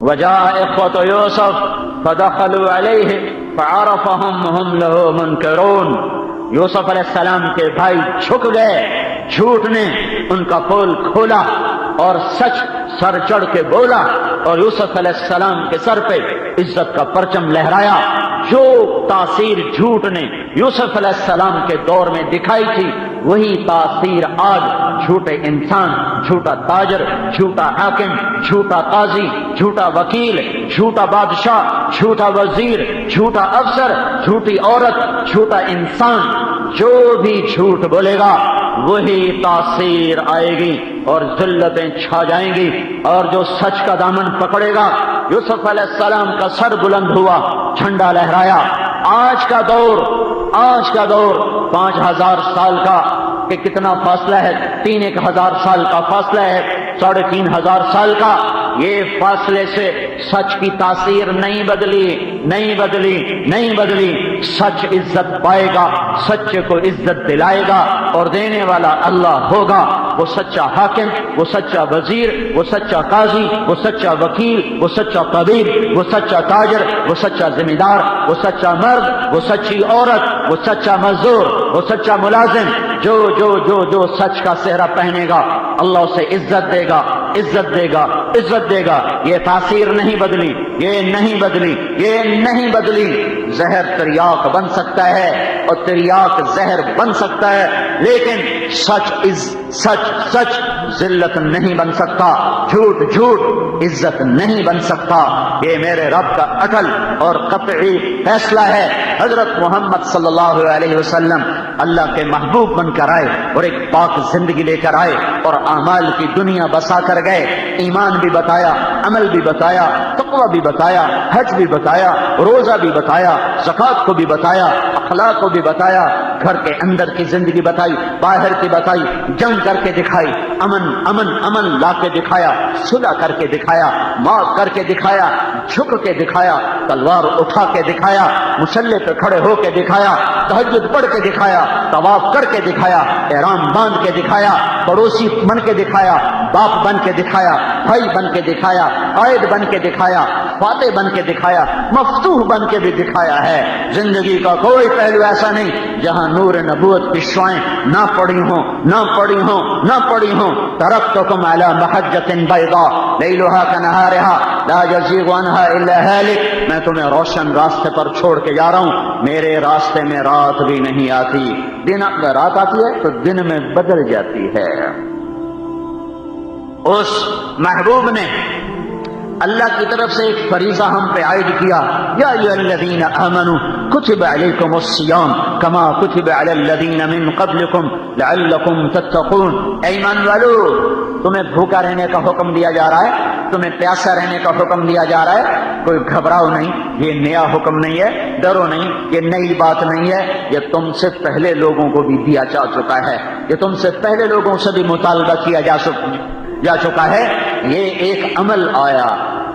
وجاء إخوة يوسف فدخلوا عليه فعرفهم وهم له منكرون. یوسف علیہ السلام کے بھائی جھک گئے، جھوٹ نے ان کا پول کھولا اور سچ سر چڑھ کے بولا، اور یوسف علیہ السلام کے سر پہ عزت کا پرچم لہرایا. جو تاثیر جھوٹ نے یوسف علیہ السلام کے دور میں دکھائی تھی، وہی تاثیر آج جھوٹے انسان، جھوٹا تاجر، جھوٹا حاکم، جھوٹا قاضی، جھوٹا وکیل، جھوٹا بادشاہ، جھوٹا وزیر، جھوٹا افسر، جھوٹی عورت، جھوٹا انسان، جو بھی جھوٹ بولے گا وہی تاثیر آئے گی اور ذلتیں چھا جائیں گی. اور جو سچ کا دامن پکڑے گا، یوسف علیہ السلام کا سر بلند ہوا، جھنڈا لہرایا. آج کا دور 5000 سال کا کہ کتنا فاصلہ ہے، 3000 سال کا فاصلہ ہے، 3500 سال کا. یہ فاصلے سے سچ کی تاثیر نہیں بدلی. سچ عزت پائے گا، سچ کو عزت دلائے گا، اور دینے والا اللہ ہوگا. وہ سچا حاکم، وہ سچا وزیر، وہ سچا قاضی، وہ سچا وکیل، وہ سچا طبیب، وہ سچا تاجر، وہ سچا ذمہ دار، وہ سچا مرد، وہ سچی عورت، وہ سچا مزدور، وہ سچا ملازم، جو سچ کا صحرا پہنے گا اللہ اسے عزت دے گا. یہ تاثیر نہیں بدلی. زہر تریاک بن سکتا ہے اور تریاک زہر بن سکتا ہے، لیکن سچ ذلت نہیں بن سکتا، جھوٹ عزت نہیں بن سکتا. یہ میرے رب کا اٹل اور قطعی فیصلہ ہے. حضرت محمد صلی اللہ علیہ وسلم اللہ کے محبوب بن کر آئے اور ایک پاک زندگی لے کر آئے اور اعمال کی دنیا بسا کر گئے. ایمان بھی بتایا، عمل بھی بتایا، تقوی بھی بتایا، حج بھی بتایا، روزہ بھی بتایا، زکات کو بھی بتایا، اخلاق کو بھی بتایا، گھر کے اندر کی زندگی بتائی، باہر کی بتائی، جنگ کر کے دکھائی، امن لا کے دکھایا، صلح کر کے دکھایا، معاف کر کے دکھایا، جھک کے دکھایا، تلوار اٹھا کے دکھایا، مسلح پہ کھڑے ہو کے دکھایا، تہجد پڑھ کے دکھایا، طواف کر کے دکھایا، احرام باندھ کے دکھایا، پڑوسی بن کے دکھایا، باپ بن کے دکھایا، بھائی بن کے دکھایا، قائد بن کے دکھایا، فاتح بن کے دکھایا، مفتوح بن کے بھی دکھایا ہے. زندگی کا کوئی پہلو ایسا نہیں جہاں نور نبوت کی شعائیں نہ پڑی ہوں. ترکتکم علی محجۃ بیضاء لیلھا کنہارھا لا یزیغ عنھا الا ھالک. میں تمہیں روشن راستے پر چھوڑ کے جا رہا ہوں، میرے راستے میں رات بھی نہیں آتی. دن میں رات آتی ہے تو دن میں بدل جاتی ہے. اس محبوب نے اللہ کی طرف سے ایک فریضہ ہم پہ عائد کیا، یا ایھا الذین آمنوا کتب علیکم الصیام کما کتب علی الذین من قبلکم لعلکم تتقون. اے ایمان والو، تمہیں بھوکا رہنے کا حکم دیا جا رہا ہے، تمہیں پیاسا رہنے کا حکم دیا جا رہا ہے. کوئی گھبراؤ نہیں، یہ نیا حکم نہیں ہے، ڈرو نہیں، یہ نئی بات نہیں ہے. یہ تم سے پہلے لوگوں کو بھی دیا جا چکا ہے، یہ تم سے پہلے لوگوں سے بھی مطالبہ کیا جا چکا ہے. یہ ایک عمل آیا،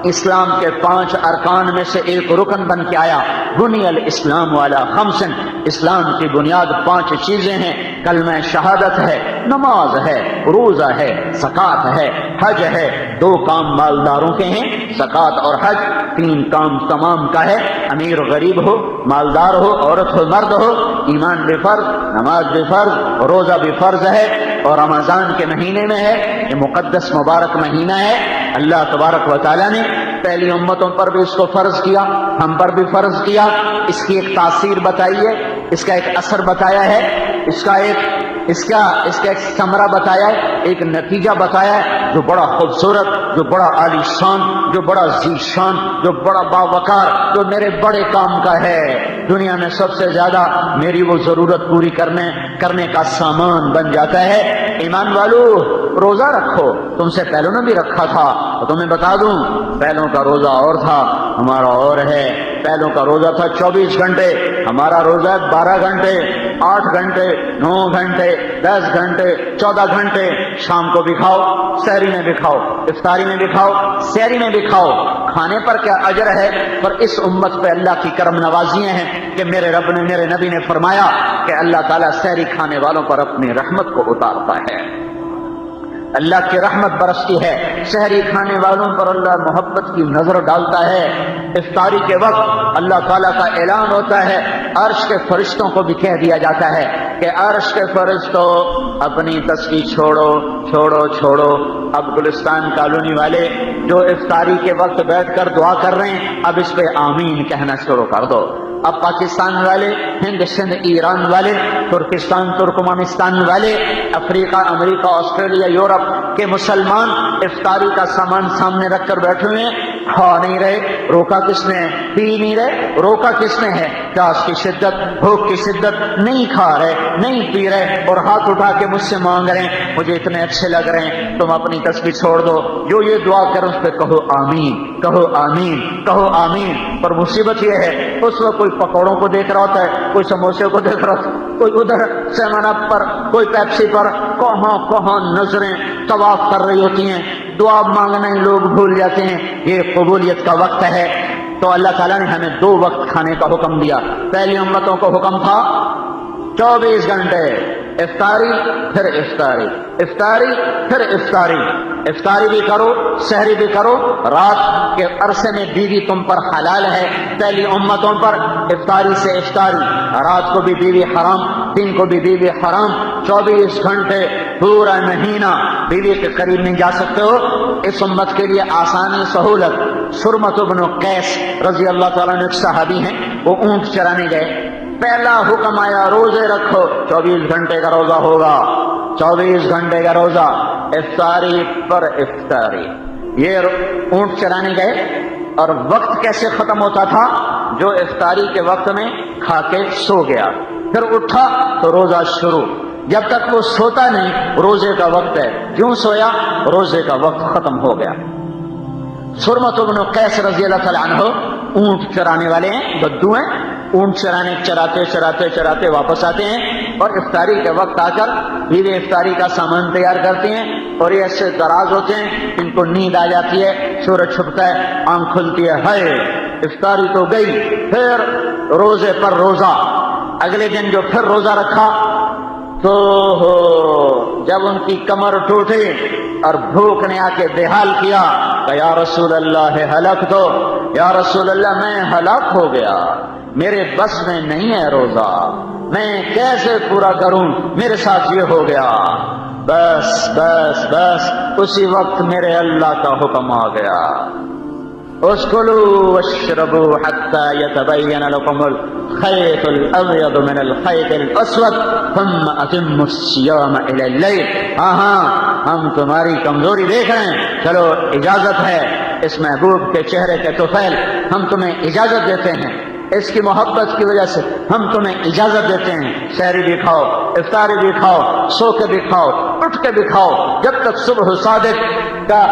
اسلام کے 5 ارکان میں سے ایک رکن بن کے آیا. بنی الاسلام والا خمسن، اسلام کی بنیاد 5 چیزیں ہیں. کلمہ شہادت ہے، نماز ہے، روزہ ہے، زکات ہے، حج ہے. 2 کام مالداروں کے ہیں، زکات اور حج. 3 کام تمام کا ہے، امیر غریب ہو، مالدار ہو، عورت ہو، مرد ہو. ایمان بھی فرض، نماز بھی فرض، روزہ بھی فرض ہے. اور رمضان کے مہینے میں ہے، یہ مقدس مبارک مہینہ ہے. اللہ تبارک و تعالیٰ نے پہلی امتوں پر بھی اس کو فرض کیا، ہم پر بھی فرض کیا. اس کی ایک تاثیر بتائی ہے، اس کا ایک اثر بتایا ہے، اس کا ایک ثمرہ بتایا ہے، ایک نتیجہ بتایا ہے، جو بڑا خوبصورت، جو بڑا عالی شان، جو بڑا ذی شان، جو بڑا باوقار، جو میرے بڑے کام کا ہے. دنیا میں سب سے زیادہ میری وہ ضرورت پوری کرنے کا سامان بن جاتا ہے. ایمان والو، روزہ رکھو، تم سے پہلوں نے بھی رکھا تھا. تو تمہیں بتا دوں، پہلوں کا روزہ اور تھا، ہمارا اور ہے. پہلوں کا روزہ تھا 24 گھنٹے، ہمارا روزہ ہے 12 گھنٹے، 8 گھنٹے، 9 گھنٹے، 10 گھنٹے، 14 گھنٹے. شام کو بھی کھاؤ، سحری میں بھی کھاؤ، افطاری میں بھی کھاؤ، سحری میں بھی کھاؤ. کھانے پر کیا اجر ہے، پر اس امت پہ اللہ کی کرم نوازیاں ہیں کہ میرے رب نے، میرے نبی نے فرمایا کہ اللہ تعالیٰ سحری کھانے والوں پر اپنی رحمت کو اتارتا ہے. اللہ کی رحمت برستی ہے، سحری کھانے والوں پر اللہ محبت کی نظر ڈالتا ہے۔ افطاری کے وقت اللہ تعالیٰ کا اعلان ہوتا ہے، عرش کے فرشتوں کو بھی کہہ دیا جاتا ہے کہ عرش کے فرشتوں اپنی تسبیح چھوڑو چھوڑو چھوڑو۔ اب گلستان کالونی والے جو افطاری کے وقت بیٹھ کر دعا کر رہے ہیں، اب اس پہ آمین کہنا شروع کر دو۔ اب پاکستان والے، ہند سندھ ایران والے، ترکستان ترکمانستان والے، افریقہ امریکہ آسٹریلیا یورپ کے مسلمان افطاری کا سامان سامنے رکھ کر بیٹھے ہوئے ہیں، کھا نہیں رہے، روکا کس نے ہے؟ پی نہیں رہے، روکا کس نے ہے؟ پیاس کی شدت، بھوک کی شدت، نہیں کھا رہے نہیں پی رہے، اور ہاتھ اٹھا کے مجھ سے مانگ رہے ہیں مجھے اتنے اچھے لگ رہے ہیں، تم اپنی تسبیح چھوڑ دو، جو یہ دعا کرو اس پہ کہو آمین، کہو آمین، کہو آمین۔ پر مصیبت یہ ہے اس وقت کوئی پکوڑوں کو دیکھ رہا ہوتا ہے، کوئی سموسے کو دیکھ رہا ہوتا ہے، کوئی ادھر سیون اپ پر، کوئی پیپسی پر، کہاں کہاں نظریں طواف کر رہی ہوتی ہیں، دعا مانگنا ہی لوگ بھول جاتے ہیں۔ یہ قبولیت کا وقت ہے، تو اللہ تعالیٰ نے ہمیں 2 وقت کھانے کا حکم دیا۔ پہلی امتوں کو حکم تھا 24 گھنٹے افطاری پھر افطاری، افطاری پھر افطاری، افطاری بھی کرو سحری بھی کرو۔ رات کے عرصے میں بیوی تم پر حلال ہے، پہلی امتوں پر افطاری سے افطاری، رات کو بھی بیوی حرام، دن کو بھی بیوی حرام، 24 گھنٹے پورا مہینہ بیوی کے قریب نہیں جا سکتے ہو۔ اس امت کے لیے آسانی سہولت، سرمت بن قیس رضی اللہ تعالیٰ عنہ ایک صحابی ہیں، وہ اونٹ چرانے گئے، پہلا حکم آیا روزے رکھو، 24 گھنٹے کا روزہ ہوگا، 24 گھنٹے کا روزہ، افطاری پر افطاری۔ یہ اونٹ چرانے گئے، اور وقت کیسے ختم ہوتا تھا؟ جو افطاری کے وقت میں کھا کے سو گیا، پھر اٹھا تو روزہ شروع، جب تک وہ سوتا نہیں روزے کا وقت ہے، جوں سویا روزے کا وقت ختم ہو گیا۔ سرمت بن قیس رضی اللہ تعالیٰ عنہ اونٹ چرانے والے ہیں، بدو ہیں، اونٹ چراتے چراتے واپس آتے ہیں، اور افطاری کے وقت آ کر بیوی افطاری کا سامان تیار کرتے ہیں، اور یہ ایسے دراز ہوتے ہیں، ان کو نیند آ جاتی ہے، سورج چھپتا ہے، آنکھ کھلتی ہے، ہائے افطاری تو گئی، پھر روزے پر روزہ۔ اگلے دن جو پھر روزہ رکھا تو جب ان کی کمر ٹوٹی اور بھوک نے آ کے بے حال کیا کہ یا رسول اللہ ہلاک دو، یا رسول اللہ میں ہلاک ہو گیا، میرے بس میں نہیں ہے روزہ، میں کیسے پورا کروں، میرے ساتھ یہ ہو گیا۔ بس بس بس اسی وقت میرے اللہ کا حکم آ گیا، اسکلوا واشربوا حتى يتبين لكم الخيط الابيض من الخيط الاسود ثم اتموا الصيام الى الليل۔ ہاں ہم تمہاری کمزوری دیکھ رہے ہیں، چلو اجازت ہے، اس محبوب کے چہرے کے طفیل ہم تمہیں اجازت دیتے ہیں، اس کی محبت کی وجہ سے ہم تمہیں اجازت دیتے ہیں، سحری بھی کھاؤ، افطاری بھی کھاؤ، سو کے بھی کھاؤ، اٹھ کے بھی کھاؤ، جب تک صبح صادق کا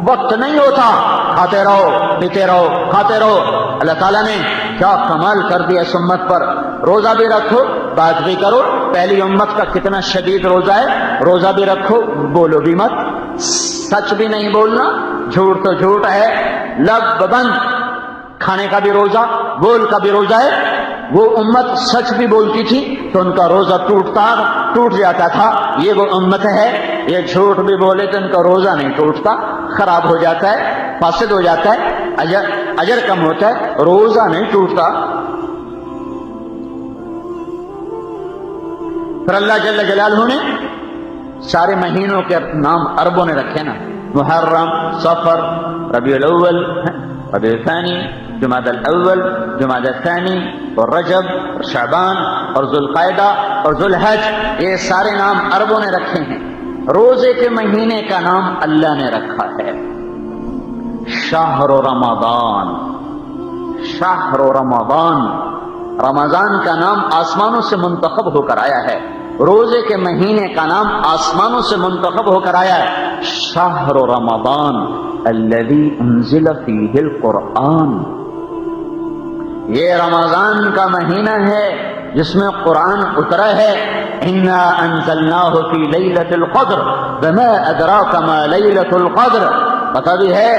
وقت نہیں ہوتا کھاتے رہو پیتے رہو کھاتے رہو۔ اللہ تعالیٰ نے کیا کمال کر دیا اس امت پر، روزہ بھی رکھو بات بھی کرو۔ پہلی امت کا کتنا شدید روزہ ہے، روزہ بھی رکھو بولو بھی مت، سچ بھی نہیں بولنا، جھوٹ تو جھوٹ ہے، لب بند، کھانے کا بھی روزہ بول کا بھی روزہ ہے۔ وہ امت سچ بھی بولتی تھی تو ان کا روزہ ٹوٹ جاتا تھا، یہ وہ امت ہے یہ جھوٹ بھی بولے تو ان کا روزہ نہیں ٹوٹتا، خراب ہو جاتا ہے، فاسد ہو جاتا ہے، اجر کم ہوتا ہے، روزہ نہیں ٹوٹتا۔ پھر اللہ جل جلالہ نے سارے مہینوں کے نام عربوں نے رکھے نا، محرم، صفر، ربیع الاول، ربیع الثانی، جمادی الاول، جمادی الثانی، اور رجب اور شعبان اور ذوالقعدہ اور ذوالحج، یہ سارے نام عربوں نے رکھے ہیں۔ روزے کے مہینے کا نام اللہ نے رکھا ہے شہر رمضان، شہر رمضان، رمضان کا نام آسمانوں سے منتخب ہو کر آیا ہے، روزے کے مہینے کا نام آسمانوں سے منتخب ہو کر آیا ہے شہر رمضان الذی انزل فیہ القرآن۔ یہ رمضان کا مہینہ ہے جس میں قرآن اترا ہے، انا انزلناہ فی لیلۃ القدر وما ادراک ما لیلۃ القدر، پتہ بھی ہے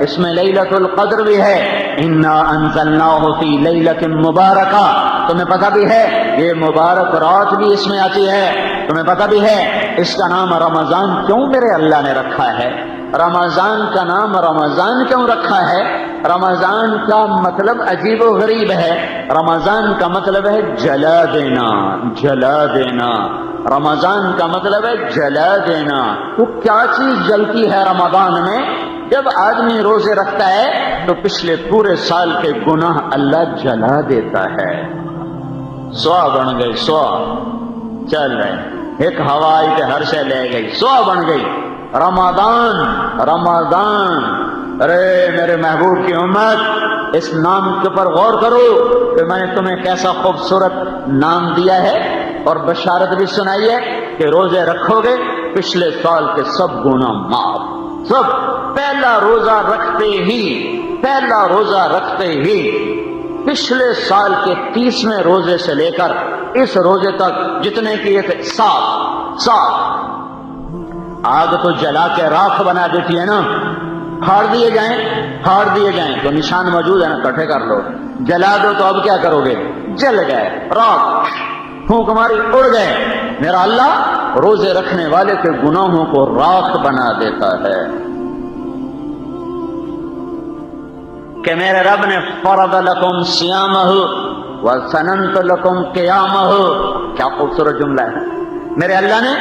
اس میں لیلۃ القدر بھی ہے، انا انزلناہ فی لیلۃ مبارکہ، تمہیں پتہ بھی ہے یہ مبارک رات بھی اس میں آتی ہے، تمہیں پتہ بھی ہے اس کا نام رمضان کیوں میرے اللہ نے رکھا ہے، رمضان کا نام رمضان کیوں رکھا ہے؟ رمضان کا مطلب عجیب و غریب ہے، رمضان کا مطلب ہے جلا دینا، جلا دینا، رمضان کا مطلب ہے جلا دینا۔ تو کیا چیز جلتی ہے رمضان میں؟ جب آدمی روزے رکھتا ہے تو پچھلے پورے سال کے گناہ اللہ جلا دیتا ہے۔ 100 بن گئی، 100 چل رہے، ایک ہوا آئی کہ ہر سے لے گئی، 100 بن گئی۔ رمضان، رمضان، ارے میرے محبوب کی امت، اس نام کے پر غور کرو کہ میں نے تمہیں کیسا خوبصورت نام دیا ہے، اور بشارت بھی سنائی ہے کہ روزے رکھو گے پچھلے سال کے سب گناہ معاف، سب۔ پہلا روزہ رکھتے ہی، پہلا روزہ رکھتے ہی پچھلے سال کے 30ویں روزے سے لے کر اس روزے تک جتنے کیے تھے، 7 آگ تو جلا کے راکھ بنا دیتی ہے نا، پھاڑ دیے جائیں، پھاڑ دیے جائیں تو نشان موجود ہے نا، اکٹھے کر لو، جلا دو تو اب کیا کرو گے؟ جل گئے، راکھ پھونک ماری اڑ گئے۔ میرا اللہ روزے رکھنے والے کے گناہوں کو راکھ بنا دیتا ہے کہ میرے رب نے فرض لکم صیامہ وسننت لکم قیامہ، کیا خوبصورت جملہ ہے، میرے اللہ نے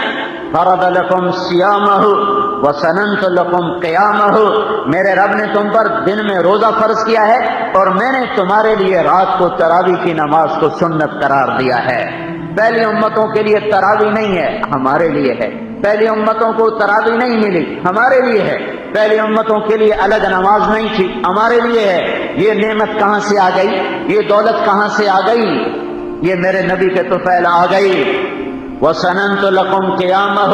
فرض لکم صیامہ وسننت لکم قیامہ، میرے رب نے تم پر دن میں روزہ فرض کیا ہے اور میں نے تمہارے لیے رات کو تراویح کی نماز کو سنت قرار دیا ہے۔ پہلی امتوں کے لیے تراویح نہیں ہے، ہمارے لیے ہے۔ پہلی امتوں کو تراویح نہیں ملی، ہمارے لیے ہے۔ پہلی امتوں کے لیے الگ نماز نہیں تھی، ہمارے لیے ہے۔ یہ نعمت کہاں سے آ گئی؟ یہ دولت کہاں سے آ گئی؟ یہ میرے نبی کے طفیل آ گئی۔ وَسَنَنْتُ لَكُمْ قِيَامَهُ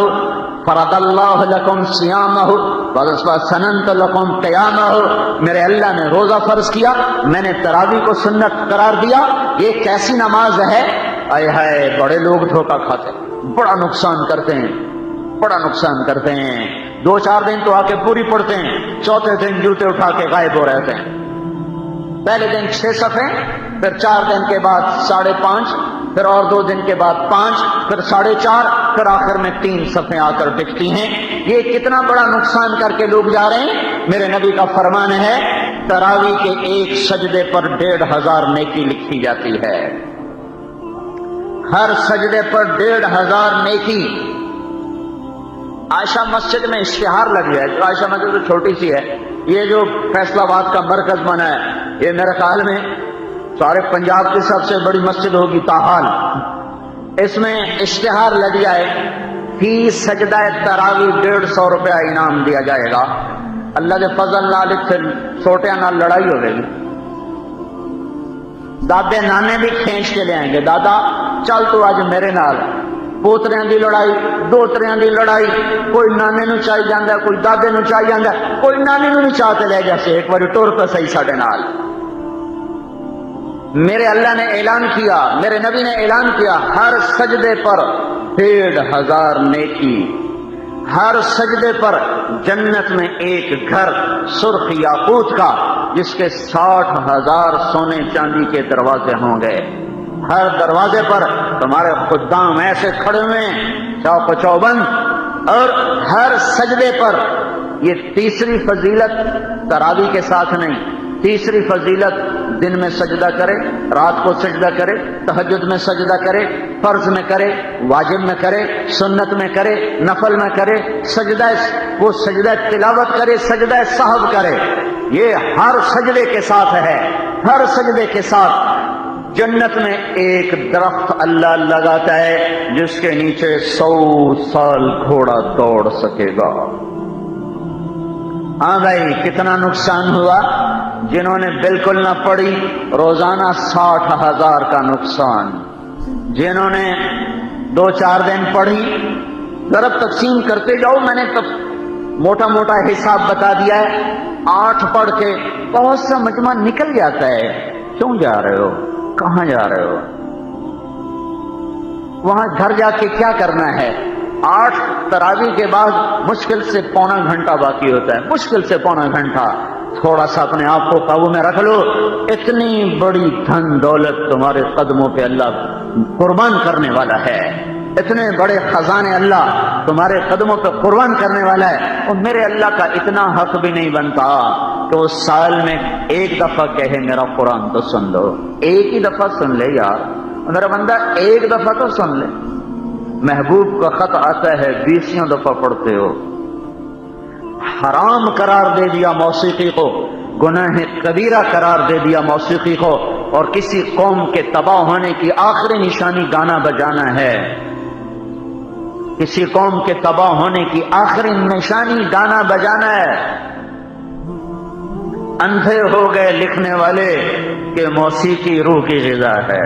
فَرَضَ اللَّهُ لَكُمْ صِيَامَهُ وَسَنَنْتُ لَكُمْ قِيَامَهُ، میرے اللہ نے روزہ فرض کیا، میں نے تراویح کو سنت قرار دیا۔ یہ کیسی نماز ہے؟ آئے ہائے، بڑے لوگ دھوکہ کھاتے ہیں، بڑا نقصان کرتے ہیں، بڑا نقصان کرتے ہیں۔ 2-4 دن تو آ کے پوری پڑھتے ہیں، چوتھے دن جوتے اٹھا کے غائب ہو رہتے ہیں۔ پہلے دن 6 صفحے، پھر 4 دن کے بعد 5.5، پھر اور 2 دن کے بعد 5، پھر 4.5، پھر آخر میں 3 صفحے آ کر ٹکتی ہیں۔ یہ کتنا بڑا نقصان کر کے لوگ جا رہے ہیں۔ میرے نبی کا فرمان ہے تراویح کے ایک سجدے پر 1,500 نیکی لکھی جاتی ہے، ہر سجدے پر 1,500 نیکی۔ عائشہ مسجد میں اشتہار لگ گیا ہے، عائشہ مسجد تو چھوٹی سی ہے، یہ جو فیصل آباد کا مرکز بنا ہے، یہ میرے خیال میں سارے پنجاب کی سب سے بڑی مسجد ہوگی تاحال۔ اس میں اشتہار لگ جائے، فی سجدہ تراویح 150 روپیہ انعام دیا جائے گا۔ اللہ کے فضل نال پھر چھوٹیاں نال لڑائی ہو گئی، دادے نانے بھی کھینچ کے لے آئیں گے، دادا چل تو آج میرے نال۔ پوتریاں دی لڑائی، دوتریاں دی لڑائی، کوئی نانے نو چاہی جاندا ہے، کوئی دادے نو چاہی جاندا ہے، کوئی نانی نو نہیں چاہتے لے جیسے ایک بار ٹور پہ صحیح ساڈے نال۔ میرے اللہ نے اعلان کیا، میرے نبی نے اعلان کیا، ہر سجدے پر 1,500 نیکی، ہر سجدے پر جنت میں ایک گھر سرخ یاقوت کا جس کے 60,000 سونے چاندی کے دروازے ہوں گے۔ ہر دروازے پر تمہارے خدام ایسے کھڑے ہوئے چوک چوبند، اور ہر سجدے پر یہ تیسری فضیلت تراویح کے ساتھ نہیں، تیسری فضیلت دن میں سجدہ کرے، رات کو سجدہ کرے، تہجد میں سجدہ کرے، فرض میں کرے، واجب میں کرے، سنت میں کرے، نفل میں کرے، سجدہ وہ سجدہ تلاوت کرے، سجدہ سہو کرے۔ یہ ہر سجدے کے ساتھ ہے، ہر سجدے کے ساتھ۔ جنت میں ایک درخت اللہ لگاتا ہے جس کے نیچے 100 سال گھوڑا دوڑ سکے گا۔ ہاں بھائی، کتنا نقصان ہوا؟ جنہوں نے بالکل نہ پڑھی روزانہ 60,000 کا نقصان، جنہوں نے 2-4 دن پڑھی ضرب تقسیم کرتے جاؤ، میں نے موٹا موٹا حساب بتا دیا ہے، 8 پڑھ کے بہت سا مجمع نکل جاتا ہے۔ کیوں جا رہے ہو؟ کہاں جا رہے ہو؟ وہاں گھر جا کے کیا کرنا ہے؟ 8 تراویح کے بعد مشکل سے پونا گھنٹہ باقی ہوتا ہے، مشکل سے پونا گھنٹہ. تھوڑا سا اپنے آپ کو قابو میں رکھ لو. اتنی بڑی دھن دولت تمہارے قدموں پہ اللہ قربان کرنے والا ہے، اتنے بڑے خزانے اللہ تمہارے قدموں پہ قربان کرنے والا ہے. اور میرے اللہ کا اتنا حق بھی نہیں بنتا کہ وہ سال میں ایک دفعہ کہے میرا قرآن تو سن لو. ایک ہی دفعہ سن لے یار میرا بندہ، ایک دفعہ تو سن لے. محبوب کا خط آتا ہے 20 دفعہ پڑھتے ہو. حرام قرار دے دیا موسیقی کو، گناہ کبیرہ قرار دے دیا موسیقی کو، اور کسی قوم کے تباہ ہونے کی آخری نشانی گانا بجانا ہے. کسی قوم کے تباہ ہونے کی آخری نشانی گانا بجانا ہے. اندھے ہو گئے لکھنے والے کہ موسیقی روح کی غذا ہے.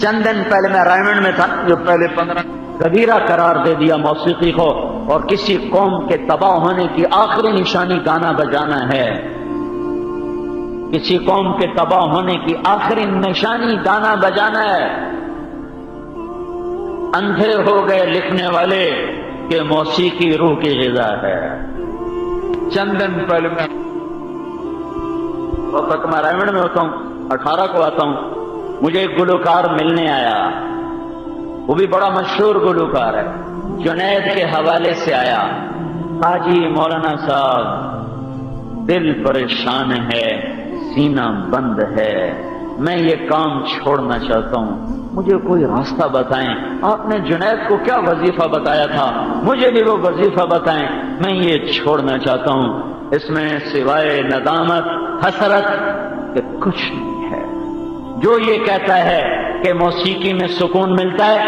چند دن پہلے میں رائمنڈ میں تھا، جو پہلے 15 کبیرہ قرار دے دیا موسیقی کو، اور کسی قوم کے تباہ ہونے کی آخری نشانی گانا بجانا ہے. کسی قوم کے تباہ ہونے کی آخری نشانی گانا بجانا ہے. اندھے ہو گئے لکھنے والے کہ موسیقی روح کی غذا ہے. چند دن پہلے میں وقت میں رائمنڈ میں ہوتا ہوں، 18 کو آتا ہوں، مجھے ایک گلوکار ملنے آیا. وہ بھی بڑا مشہور گلوکار ہے، جنید کے حوالے سے آیا. حاجی مولانا صاحب دل پریشان ہے، سینہ بند ہے، میں یہ کام چھوڑنا چاہتا ہوں، مجھے کوئی راستہ بتائیں. آپ نے جنید کو کیا وظیفہ بتایا تھا، مجھے بھی وہ وظیفہ بتائیں، میں یہ چھوڑنا چاہتا ہوں. اس میں سوائے ندامت حسرت کہ کچھ نہیں ہے. جو یہ کہتا ہے کہ موسیقی میں سکون ملتا ہے،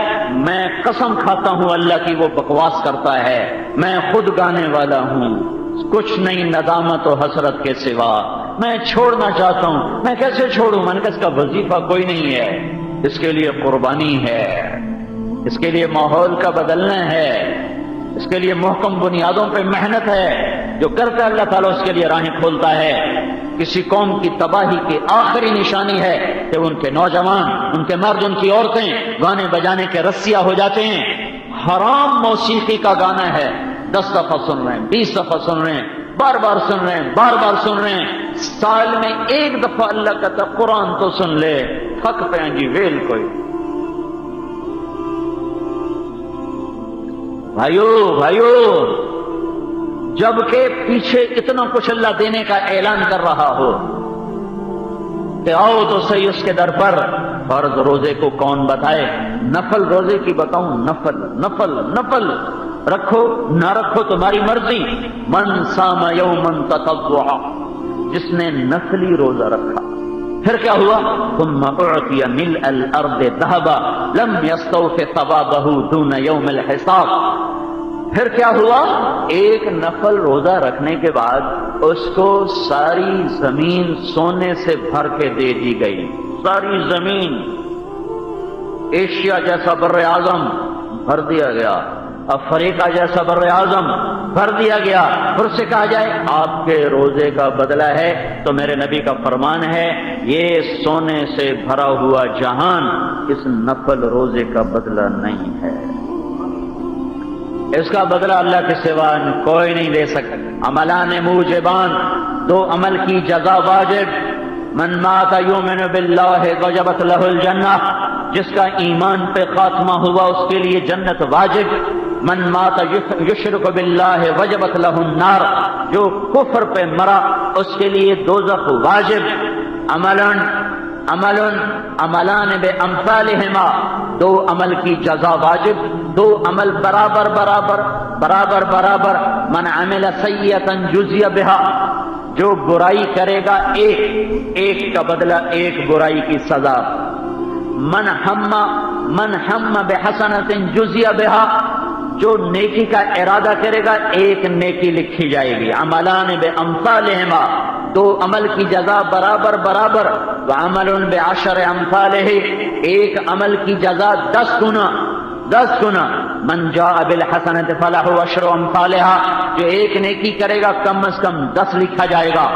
میں قسم کھاتا ہوں اللہ کی وہ بکواس کرتا ہے. میں خود گانے والا ہوں، کچھ نہیں ندامت و حسرت کے سوا. میں چھوڑنا چاہتا ہوں. میں کیسے چھوڑوں؟ میں نے کہا اس کا وظیفہ کوئی نہیں ہے، اس کے لیے قربانی ہے، اس کے لیے ماحول کا بدلنا ہے، اس کے لیے محکم بنیادوں پہ محنت ہے. جو کرتا ہے اللہ تعالیٰ اس کے لیے راہیں کھولتا ہے. کسی قوم کی تباہی کی آخری نشانی ہے کہ ان کے نوجوان، ان کے مرد، ان کی عورتیں گانے بجانے کے رسیا ہو جاتے ہیں. حرام موسیقی کا گانا ہے، 10 دفعہ سن رہے ہیں، 20 دفعہ سن رہے ہیں، بار بار سن رہے ہیں، بار بار سن رہے ہیں. سال میں ایک دفعہ اللہ کہتا قرآن تو سن لے. حق پہ ہیں جی ویل کوئی. بھائیو جبکہ پیچھے اتنا کچھ اللہ دینے کا اعلان کر رہا ہو کہ آؤ تو صحیح اس کے در پر. فرض روزے کو کون بتائے؟ نفل روزے کی بتاؤں؟ نفل نفل نفل رکھو نہ رکھو تمہاری مرضی. من صام یوما تطوعا، جس نے نفلی روزہ رکھا. پھر کیا ہوا؟ ثم اعطی ملء الارض ذهبا لم يستوف ثوابه دون یوم الحساب. پھر کیا ہوا؟ ایک نفل روزہ رکھنے کے بعد اس کو ساری زمین سونے سے بھر کے دے دی گئی. ساری زمین، ایشیا جیسا بر اعظم بھر دیا گیا، افریقہ جیسا بر اعظم بھر دیا گیا. پھر سے کہا جائے آپ کے روزے کا بدلہ ہے، تو میرے نبی کا فرمان ہے یہ سونے سے بھرا ہوا جہان اس نفل روزے کا بدلہ نہیں ہے. اس کا بدلہ اللہ کے سوا کوئی نہیں دے سکتا. عملان موجبان، 2 عمل کی جزا واجب. من مات یؤمن باللہ وجبت لہ الجنہ، جس کا ایمان پہ خاتمہ ہوا اس کے لیے جنت واجب. من مات یشرک باللہ وجبت لہ النار، جو کفر پہ مرا اس کے لیے دوزخ واجب. عملان بامثالہما، 2 عمل کی جزا واجب، 2 عمل برابر برابر برابر برابر. من عمل سیئۃ جزی بہا، جو برائی کرے گا ایک کا بدلہ 1 برائی کی سزا. من ہم بحسنۃ جزی بہا، جو نیکی کا ارادہ کرے گا 1 نیکی لکھی جائے گی. عملان بامثالہما، 2 عمل کی جزا برابر برابر. وعمل بعشر امثالہ، 1 عمل کی جزا 10 گنا. من جاء بالحسنۃ فلہ عشر امثالہا، جو 1 نیکی کرے گا کم از کم 10 لکھا جائے گا.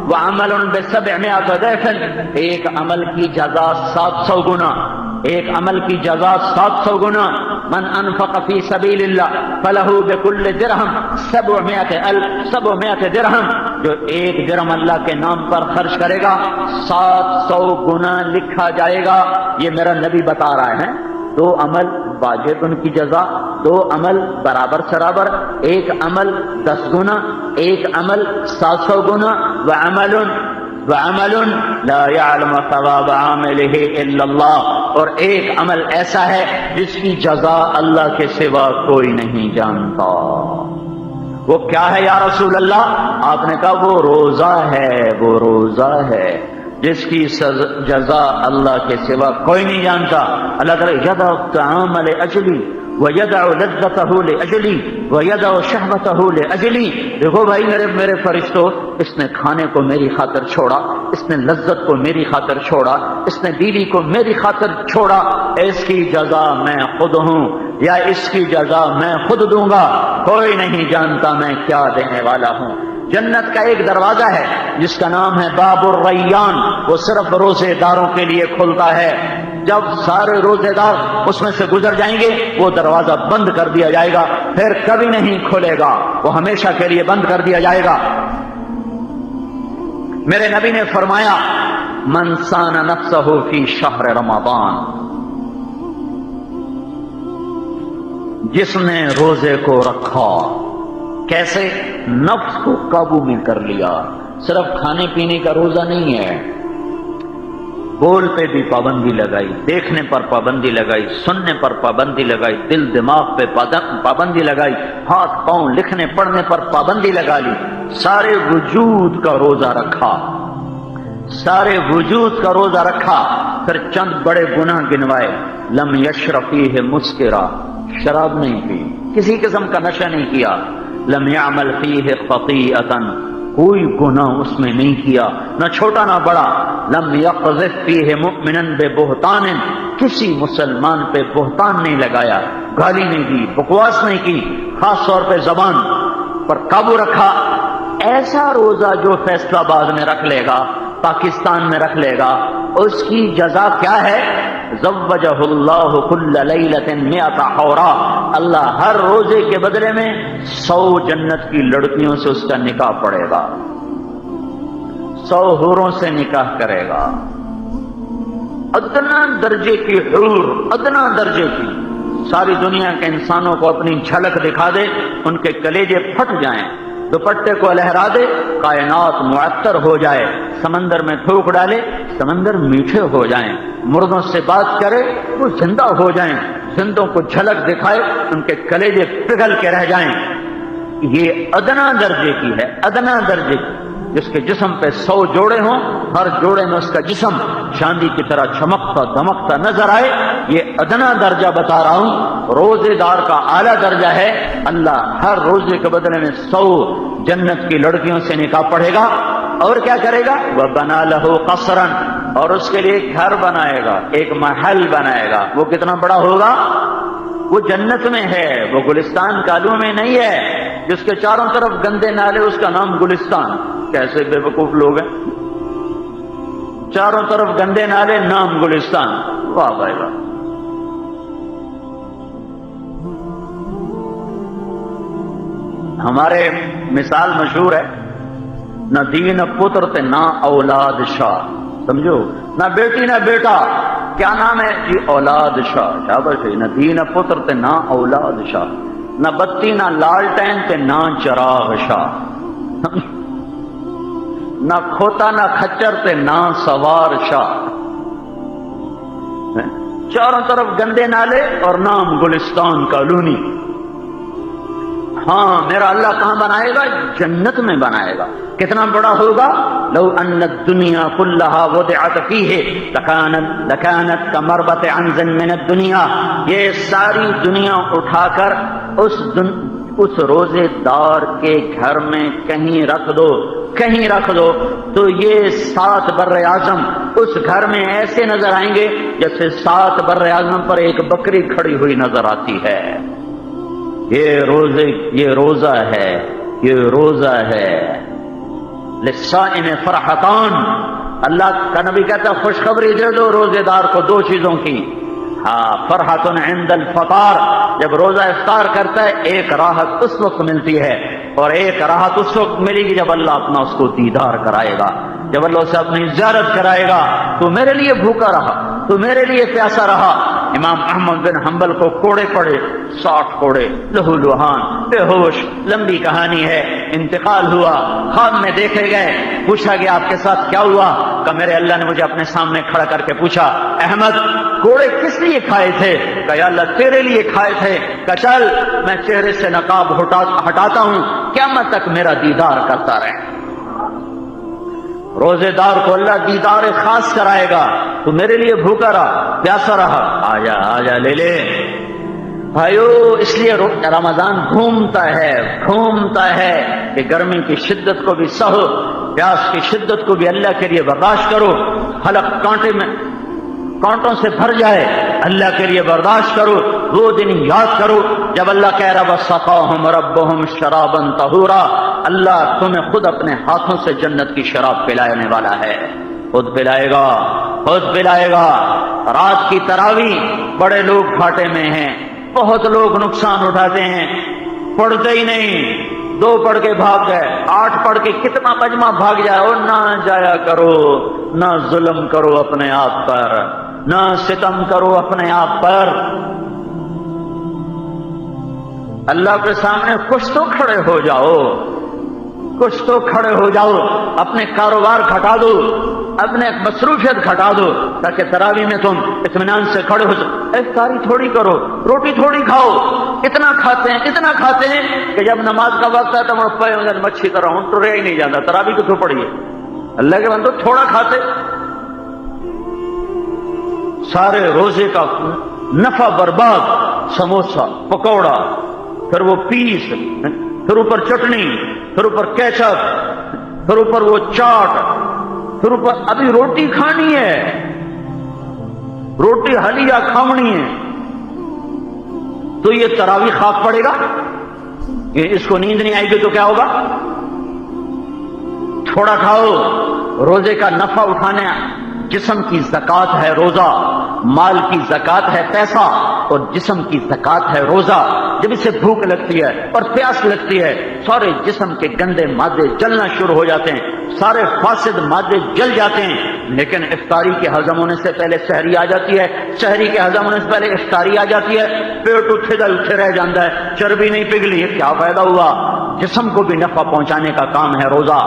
وعمل ب700 ضعف، 1 عمل کی جزا 700 گنا. 1 عمل کی جزا 700 گنا. من انفق فی سبیل اللہ فلہ بکل درہم 700 درہم، جو ایک درہم اللہ کے نام پر خرچ کرے گا 700 گنا لکھا جائے گا. یہ میرا نبی بتا رہا ہے. 2 عمل واجب ان کی جزا، 2 عمل برابر سرابر، 1 عمل 10 گنا، 1 عمل 700 گنا. وعمل لا يعلم ثواب عامله الا اللہ، اور ایک عمل ایسا ہے جس کی جزا اللہ کے سوا کوئی نہیں جانتا. وہ کیا ہے یا رسول اللہ؟ آپ نے کہا وہ روزہ ہے، وہ روزہ ہے جس کی جزا اللہ کے سوا کوئی نہیں جانتا. اللہ تعالیٰ یدع الطعام لأجلی وَيَدَعُ لَذَّتَهُ لِأَجْلِي وَيَدَعُ شَهْوَتَهُ لِأَجْلِي. دیکھو بھائی میرے فرشتوں، اس نے کھانے کو میری خاطر چھوڑا، اس نے لذت کو میری خاطر چھوڑا، اس نے بیوی کو میری خاطر چھوڑا. اس کی جزا میں خود ہوں یا اس کی جزا میں خود دوں گا. کوئی نہیں جانتا میں کیا دینے والا ہوں. جنت کا ایک دروازہ ہے جس کا نام ہے باب الریان، وہ صرف روزے داروں کے لیے کھلتا ہے. جب سارے روزے دار اس میں سے گزر جائیں گے وہ دروازہ بند کر دیا جائے گا، پھر کبھی نہیں کھلے گا، وہ ہمیشہ کے لیے بند کر دیا جائے گا. میرے نبی نے فرمایا من صان نفسہ فی شہر رمضان، جس نے روزے کو رکھا. کیسے؟ نفس کو قابو میں کر لیا. صرف کھانے پینے کا روزہ نہیں ہے، بول پہ بھی پابندی لگائی، دیکھنے پر پابندی لگائی، سننے پر پابندی لگائی، دل دماغ پہ پابندی لگائی، ہاتھ پاؤں لکھنے پڑھنے پر پابندی لگا لی. سارے وجود کا روزہ رکھا، سارے وجود کا روزہ رکھا. پھر چند بڑے گناہ گنوائے. لم یشرب فیہ مسکرا، شراب نہیں پی، کسی قسم کا نشہ نہیں کیا. لم یعمل فیہ خطیئۃ، کوئی گناہ اس میں نہیں کیا، نہ چھوٹا نہ بڑا. لم یقذف فیہ مؤمنا ببہتان، کسی مسلمان پہ بہتان نہیں لگایا، گالی نہیں دی، بکواس نہیں کی، خاص طور پہ زبان پر قابو رکھا. ایسا روزہ جو فیصلہ آباد میں رکھ لے گا، پاکستان میں رکھ لے گا، اس کی جزا کیا ہے؟ زوجہ اللہ کل لیلۃ 100 حورا، اللہ ہر روزے کے بدلے میں 100 جنت کی لڑکیوں سے اس کا نکاح پڑے گا، 100 حوروں سے نکاح کرے گا. ادنا درجے کی حور، ادنا درجے کی. ساری دنیا کے انسانوں کو اپنی جھلک دکھا دے، ان کے کلیجے پھٹ جائیں، دوپٹے کو لہرا دے، کائنات معطر ہو جائے، سمندر میں تھوک ڈالے، سمندر میٹھے ہو جائیں، مردوں سے بات کرے وہ زندہ ہو جائیں، زندوں کو جھلک دکھائے ان کے کلیجے پگھل کے رہ جائیں. یہ ادنا درجے کی ہے، ادنا درجے کی. جس کے جسم پہ 100 جوڑے ہوں، ہر جوڑے میں اس کا جسم چاندی کی طرح چمکتا دمکتا نظر آئے. یہ ادنا درجہ بتا رہا ہوں. روزے دار کا اعلیٰ درجہ ہے اللہ ہر روزے کے بدلے میں 100 جنت کی لڑکیوں سے نکاح پڑھے گا. اور کیا کرے گا؟ وَبَنَا لَهُ قَصْرًا، اور اس کے لیے ایک گھر بنائے گا، ایک محل بنائے گا. وہ کتنا بڑا ہوگا؟ وہ جنت میں ہے، وہ گلستان کالو میں نہیں ہے جس کے چاروں طرف گندے نالے، اس کا نام گلستان. کیسے بے وقوف لوگ ہیں، چاروں طرف گندے نالے، نام گلستان. واہ بھائی واہ. ہمارے مثال مشہور ہے، نہ دین پتر تے نہ اولاد شاہ. سمجھو، نہ بیٹی نہ بیٹا، کیا نام ہے جی؟ اولاد شاہ. شاباش. نہ دین پتر تے نہ اولاد شاہ، نہ بتی نہ لالٹین تے نہ چراغ شاہ، نہ کھوتا نہ کھچر تے نہ سوار شاہ. چاروں طرف گندے نالے اور نام گلستان کالونی. ہاں میرا اللہ کہاں بنائے گا؟ جنت میں بنائے گا. کتنا بڑا ہوگا؟ لو ان الدنیا کلھا وضعت فیہ لکانت کمربۃ عنز من الدنیا. یہ ساری دنیا اٹھا کر اس روزے دار کے گھر میں کہیں رکھ دو، کہیں رکھ دو، تو یہ 7 بر اعظم اس گھر میں ایسے نظر آئیں گے جیسے 7 بر اعظم پر ایک بکری کھڑی ہوئی نظر آتی ہے. یہ روزہ ہے، یہ روزہ ہے. للصائم فرحتان، اللہ کا نبی کہتا ہے خوشخبری دے دو روزے دار کو 2 چیزوں کی. ہاں فرحتن عند الفطار، جب روزہ افطار کرتا ہے ایک راحت اس وقت ملتی ہے، اور ایک راحت اس وقت ملے گی جب اللہ اپنا اس کو دیدار کرائے گا، جب اللہ اسے اپنی زیارت کرائے گا۔ تو میرے لیے بھوکا رہا، تو میرے لیے پیاسا رہا۔ امام احمد بن حنبل کو کوڑے پڑے، 60 کوڑے، لہو لہان، بے ہوش، لمبی کہانی ہے۔ انتقال ہوا، خواب میں دیکھے گئے، پوچھا گیا آپ کے ساتھ کیا ہوا؟ کہ میرے اللہ نے مجھے اپنے سامنے کھڑا کر کے پوچھا، احمد کوڑے کس لیے کھائے تھے؟ کہ یا اللہ تیرے لیے کھائے تھے۔ کہ چل میں چہرے سے نقاب ہٹاتا ہوں، قیامت تک میرا دیدار کرتا رہے۔ روزے دار کو اللہ دیدار خاص کرائے گا۔ تو میرے لیے بھوکا رہا، پیاسا رہا، آجا آجا لے لے بھائیو۔ اس لیے رمضان گھومتا ہے کہ گرمی کی شدت کو بھی سہو، پیاس کی شدت کو بھی اللہ کے لیے برداشت کرو، حلق کانٹوں سے بھر جائے، اللہ کے لیے برداشت کرو۔ وہ دن یاد کرو جب اللہ کہہ رہا وَسَقَاهُمْ رَبُّهُمْ شَرَابًا طَهُورًا، اللہ تمہیں خود اپنے ہاتھوں سے جنت کی شراب پلانے والا ہے، خود پلائے گا۔ رات کی تراویح بڑے لوگ گھاٹے میں ہیں، بہت لوگ نقصان اٹھاتے ہیں، پڑھتے ہی نہیں، 2 پڑھ کے بھاگ گئے، 8 پڑھ کے کتنا مجمع بھاگ جائے۔ اور نہ جایا کرو، نہ ظلم کرو اپنے آپ پر، نہ ستم کرو اپنے آپ پر۔ اللہ کے سامنے کچھ تو کھڑے ہو جاؤ، اپنے کاروبار گھٹا دو، اپنے مصروفیت گھٹا دو، تاکہ تراویح میں تم اطمینان سے کھڑے ہو جاؤ۔ افطاری تھوڑی کرو، روٹی تھوڑی کھاؤ، اتنا کھاتے ہیں کہ جب نماز کا وقت ہے تو مچھی طرح ہوں تو رہ ہی نہیں جاتا، تراویح کو تو پڑھیے۔ اللہ کے بندو تھوڑا کھاتے، سارے روزے کا نفع برباد، سموسہ، پکوڑا، پھر وہ پیس، پھر اوپر چٹنی، پھر اوپر کیچپ، پھر اوپر وہ چاٹ، پھر اوپر ابھی روٹی کھانی ہے، روٹی حلیہ کھاونی ہے، تو یہ تراویح خاک پڑے گا؟ اس کو نیند نہیں آئے گی تو کیا ہوگا؟ تھوڑا کھاؤ۔ روزے کا نفع اٹھانے، جسم کی زکات ہے روزہ، مال کی زکات ہے پیسہ، اور جسم کی زکات ہے روزہ۔ جب اسے بھوک لگتی ہے اور پیاس لگتی ہے، سارے جسم کے گندے مادے جلنا شروع ہو جاتے ہیں، سارے فاسد مادے جل جاتے ہیں۔ لیکن افطاری کے ہضم ہونے سے پہلے سحری آ جاتی ہے، سحری کے ہضم ہونے سے پہلے افطاری آ جاتی ہے، پیٹ اٹھے رہ جاتا ہے، چربی نہیں پگھلی، کیا فائدہ ہوا؟ جسم کو بھی نفع پہنچانے کا کام ہے روزہ۔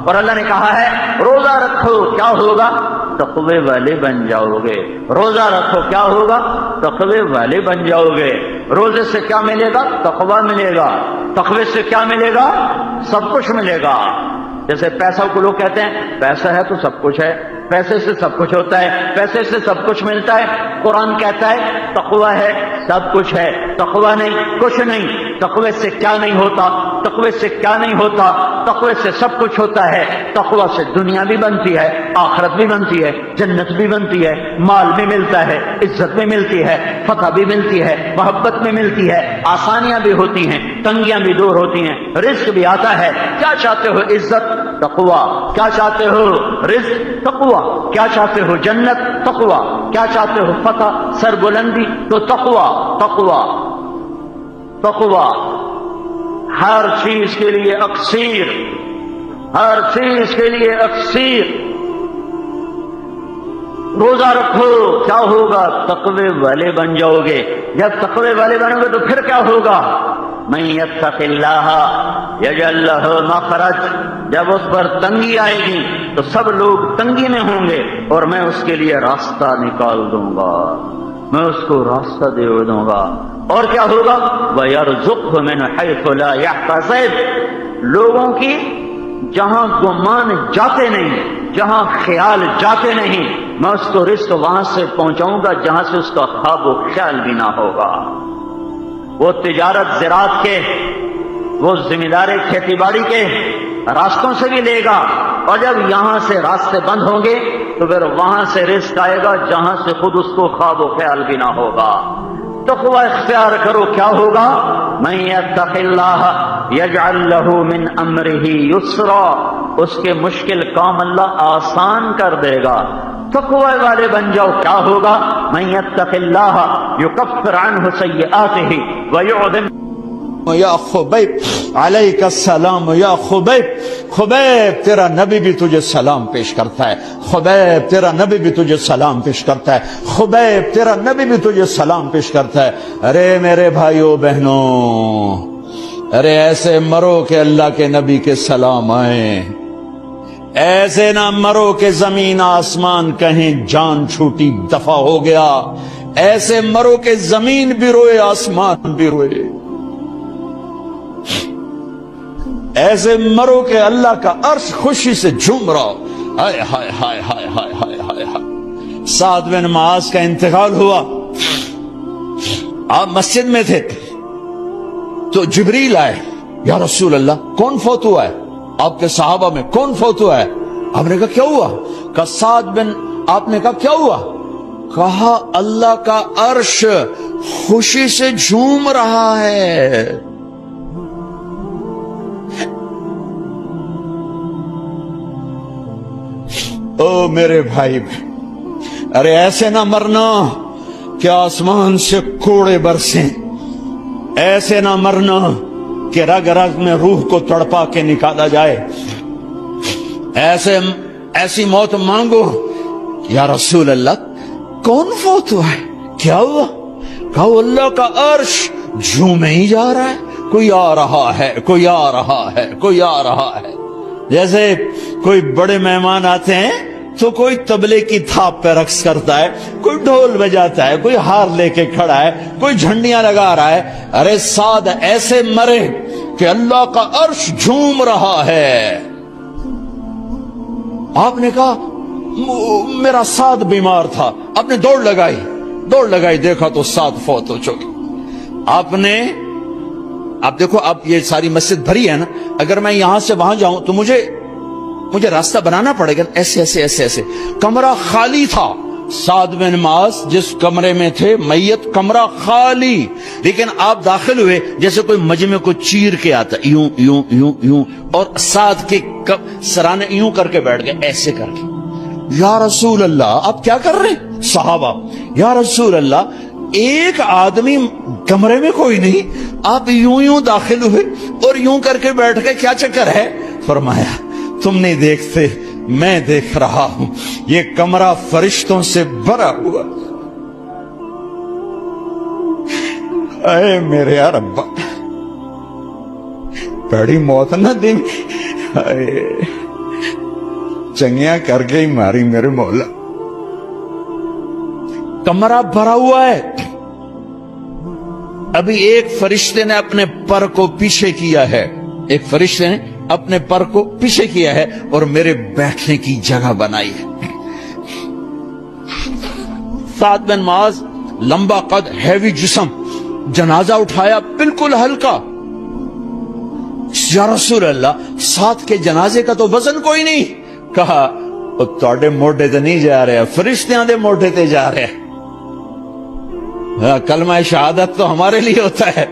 اور اللہ نے کہا ہے روزہ رکھو، کیا ہوگا؟ تقوی والے بن جاؤ گے۔ روزہ رکھو، کیا ہوگا؟ تقوی والے بن جاؤ گے۔ روزے سے کیا ملے گا؟ تقوی ملے گا۔ تقوی سے کیا ملے گا؟ سب کچھ ملے گا۔ جیسے پیسہ کو لوگ کہتے ہیں پیسہ ہے تو سب کچھ ہے، پیسے سے سب کچھ ہوتا ہے، پیسے سے سب کچھ ملتا ہے۔ قرآن کہتا ہے تقوی ہے سب کچھ ہے، تقوی نہیں کچھ نہیں۔ تقوی سے کیا نہیں ہوتا؟ تقوی سے کیا نہیں ہوتا؟ تقوی سے سب کچھ ہوتا ہے۔ تقوی سے دنیا بھی بنتی ہے، آخرت بھی بنتی ہے، جنت بھی بنتی ہے، مال بھی ملتا ہے، عزت بھی ملتی ہے، فتح بھی ملتی ہے، محبت بھی ملتی ہے، آسانیاں بھی ہوتی ہیں، تنگیاں بھی دور ہوتی ہیں، رزق بھی آتا ہے۔ کیا چاہتے ہو؟ عزت؟ تقوی۔ کیا چاہتے ہو؟ رزق؟ تقوی۔ کیا چاہتے ہو؟ جنت؟ تقوی۔ کیا چاہتے ہو؟ فتح، سربلندی؟ تو تقوی۔ تقوی تقوی ہر چیز کے لیے اکسیر، ہر چیز کے لیے اکسیر۔ روزہ رکھو، کیا ہوگا؟ تقوی والے بن جاؤ گے۔ جب تقوی والے بنو گے تو پھر کیا ہوگا؟ من یتق اللہ یجعل لہ مخرج۔ جب اس پر تنگی آئے گی تو سب لوگ تنگی میں ہوں گے، اور میں اس کے لیے راستہ نکال دوں گا، میں اس کو راستہ دے دوں گا۔ اور کیا ہوگا؟ وَيَرْزُقْهُ مِنْ حَيْثُ لَا يَحْتَسِبُ۔ لوگوں کی جہاں گمان جاتے نہیں، جہاں خیال جاتے نہیں، میں اس کو رزق وہاں سے پہنچاؤں گا جہاں سے اس کا خواب و خیال بھی نہ ہوگا۔ وہ تجارت زراعت کے، وہ ذمہ داری کھیتی باڑی کے راستوں سے بھی لے گا، اور جب یہاں سے راستے بند ہوں گے تو پھر وہاں سے رزق آئے گا جہاں سے خود اس کو خواب و خیال بھی نہ ہوگا۔ تقوی اختیار کرو، کیا ہوگا؟ من یتق اللہ یجعل لہ من امرہ یسرا۔ اس کے مشکل کام اللہ آسان کر دے گا۔ تقوی والے بن جاؤ. کیا ہوگا؟ من یتق اللہ یکفر عنہ سیئاتہ ویعظم. یا خبیب علیک السلام. یا خبیب، خبیب تیرا نبی بھی تجھے سلام پیش کرتا ہے. خبیب تیرا نبی بھی تجھے سلام پیش کرتا ہے. خبیب تیرا نبی بھی تجھے سلام پیش کرتا ہے. ارے میرے بھائیو بہنوں، ارے ایسے مرو کہ اللہ کے نبی کے سلام آئیں. ایسے نہ مرو کہ زمین آسمان کہیں جان چھوٹی دفع ہو گیا. ایسے مرو کہ زمین بھی روئے آسمان بھی روئے. ایسے مرو کہ اللہ کا عرش خوشی سے جھوم رہا. ہائے ہائے ہائے ہائے ہائے ہائے ہائے ہائے. سعد بن معاذ کا انتقال ہوا. آپ مسجد میں تھے تو جبریل آئے. یا رسول اللہ کون فوت ہوا ہے؟ آپ کے صحابہ میں کون فوت ہوا ہے؟ آپ نے کہا کیا ہوا؟ کہا سعد بن. آپ نے کہا کیا ہوا؟ کہا اللہ کا عرش خوشی سے جھوم رہا ہے. او میرے بھائی، ارے ایسے نہ مرنا کہ آسمان سے کوڑے برسیں. ایسے نہ مرنا کہ رگ رگ میں روح کو تڑپا کے نکالا جائے. ایسی موت مانگو. یا رسول اللہ کون فوت ہوا ہے؟ کیا ہوا؟ کہا اللہ کا عرش جھومے ہی جا رہا ہے. کوئی آ رہا ہے، کوئی آ رہا ہے، کوئی آ رہا ہے. جیسے کوئی بڑے مہمان آتے ہیں تو کوئی طبلے کی تھاپ پہ رقص کرتا ہے، کوئی ڈھول بجاتا ہے، کوئی ہار لے کے کھڑا ہے، کوئی جھنڈیاں لگا رہا ہے. ارے سعد ایسے مرے کہ اللہ کا عرش جھوم رہا ہے. آپ نے کہا میرا سعد بیمار تھا. آپ نے دوڑ لگائی دیکھا تو سعد فوت ہو چکے. آپ دیکھو، اب یہ ساری مسجد بھری ہے نا. اگر میں یہاں سے وہاں جاؤں تو مجھے راستہ بنانا پڑے گا. ایسے ایسے ایسے ایسے. کمرہ خالی تھا. سعد بن معاذ جس کمرے میں تھے میت، کمرہ خالی، لیکن آپ داخل ہوئے جیسے کوئی مجمع کو چیر کے آتا، یوں یوں یوں یوں، اور سعد کے سرانے یوں کر کے بیٹھ گئے، ایسے کر کے. یا رسول اللہ آپ کیا کر رہے ہیں؟ صحابہ، یا رسول اللہ ایک آدمی کمرے میں کوئی نہیں، آپ یوں یوں داخل ہوئے اور یوں کر کے بیٹھ گئے، کیا چکر ہے؟ فرمایا تم نہیں دیکھتے، میں دیکھ رہا ہوں. یہ کمرہ فرشتوں سے بھرا ہوا. اے میرے رب، بڑی موت نہ دی، چنگیاں کر کے ہی ماری میرے مولا. کمرہ بھرا ہوا ہے. ابھی ایک فرشتے نے اپنے پر کو پیچھے کیا ہے، ایک فرشتے نے اپنے پر کو پیچھے کیا ہے اور میرے بیٹھنے کی جگہ بنائی ہے. سعد بن معاذ لمبا قد، ہیوی جسم، جنازہ اٹھایا بالکل ہلکا. یا رسول اللہ سعد کے جنازے کا تو وزن کوئی نہیں. کہا تواڈے موڈے تے نہیں جا رہے، فرشتیاں دے موڈے تے جا رہے. کلمہ شہادت تو ہمارے لیے ہوتا ہے.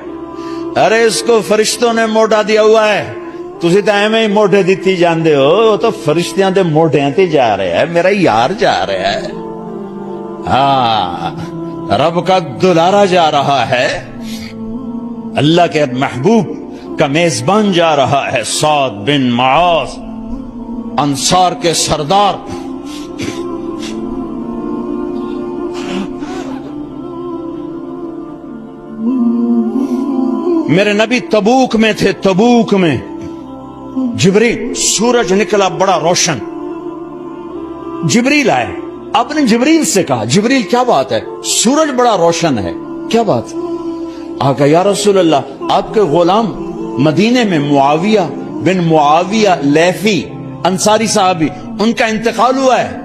ارے اس کو فرشتوں نے موڈا دیا ہوا ہے، تسی تو ایویں ہی موڈے دیتی جاندے ہو. وہ تو فرشتیاں دے موڈیاں تے جا رہے ہیں، میرا یار جا رہا ہے. ہاں، رب کا دلارا جا رہا ہے، اللہ کے محبوب کا میزبان جا رہا ہے. سعد بن معاذ انصار کے سردار. میرے نبی تبوک میں تھے. تبوک میں جبریل، سورج نکلا بڑا روشن. جبریل آئے. آپ نے جبریل سے کہا جبریل کیا بات ہے؟ سورج بڑا روشن ہے، کیا بات؟ آگا یا رسول اللہ آپ کے غلام مدینے میں معاویہ بن معاویہ لیفی انصاری صحابی، ان کا انتقال ہوا ہے.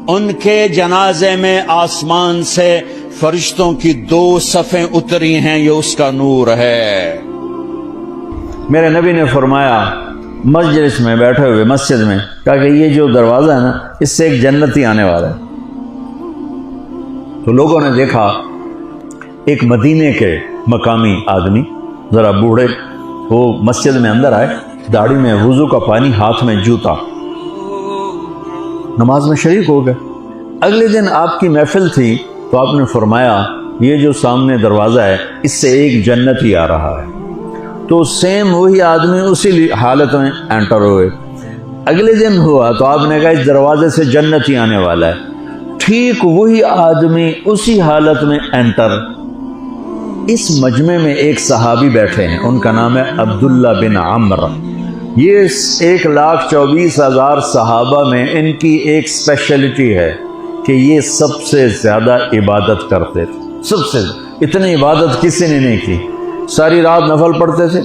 ان کے جنازے میں آسمان سے فرشتوں کی 2 صفیں اتری ہیں، یہ اس کا نور ہے. میرے نبی نے فرمایا مجلس میں بیٹھے ہوئے مسجد میں، کہا کہ یہ جو دروازہ ہے نا اس سے ایک جنتی آنے والا ہے. تو لوگوں نے دیکھا ایک مدینے کے مقامی آدمی ذرا بوڑھے، وہ مسجد میں اندر آئے، داڑھی میں وضو کا پانی، ہاتھ میں جوتا، نماز میں شریک ہو گئے. اگلے دن آپ کی محفل تھی تو آپ نے فرمایا یہ جو سامنے دروازہ ہے اس سے ایک جنتی آ رہا ہے. تو سیم وہی آدمی اسی حالت میں انٹر ہوئے. اگلے دن ہوا تو آپ نے کہا اس دروازے سے جنتی آنے والا ہے. ٹھیک وہی آدمی اسی حالت میں انٹر. اس مجمع میں ایک صحابی بیٹھے ہیں، ان کا نام ہے عبداللہ بن عمرو. یہ 1,24,000 صحابہ میں ان کی ایک اسپیشلٹی ہے کہ یہ سب سے زیادہ عبادت کرتے تھے. سب سے اتنی عبادت کسی نے نہیں کی. ساری رات نفل پڑھتے تھے،